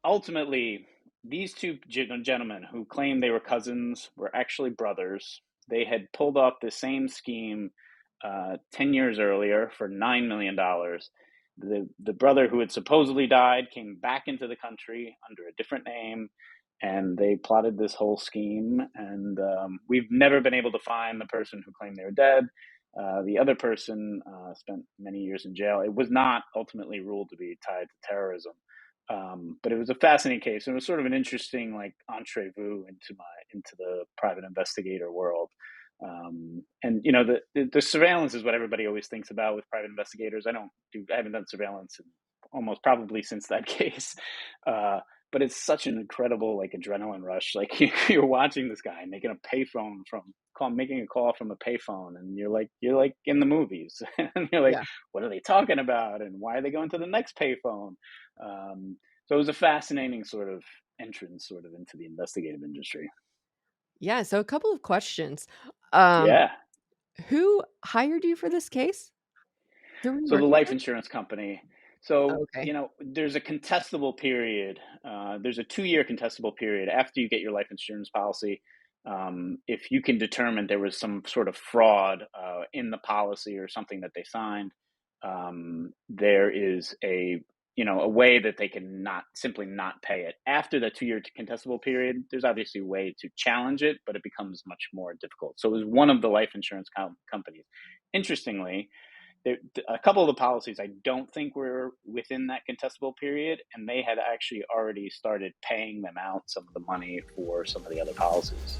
ultimately, these two gentlemen who claimed they were cousins were actually brothers. They had pulled off the same scheme 10 years earlier for $9 million. The brother who had supposedly died came back into the country under a different name, and they plotted this whole scheme. And we've never been able to find the person who claimed they were dead. The other person spent many years in jail. It was not ultimately ruled to be tied to terrorism. But it was a fascinating case, and it was sort of an interesting like entree-vu into the private investigator world. And you know, the surveillance is what everybody always thinks about with private investigators. I haven't done surveillance in almost probably since that case. But it's such an incredible like adrenaline rush. Like you're watching this guy making making a call from a payphone, and you're like in the movies, and you're like, Yeah. what are they talking about, and why are they going to the next payphone? So it was a fascinating sort of entrance, sort of into the investigative industry. Yeah, so a couple of questions. Um, Yeah. who hired you for this case? Who were you So the working life for? insurance company. So, Okay. there's a contestable period. There's a 2-year contestable period after you get your life insurance policy. If you can determine there was some sort of fraud in the policy or something that they signed, there is a way that they can not simply not pay it. After the 2-year contestable period, there's obviously a way to challenge it, but it becomes much more difficult. So it was one of the life insurance companies. Interestingly, a couple of the policies I don't think were within that contestable period, and they had actually already started paying them out some of the money for some of the other policies.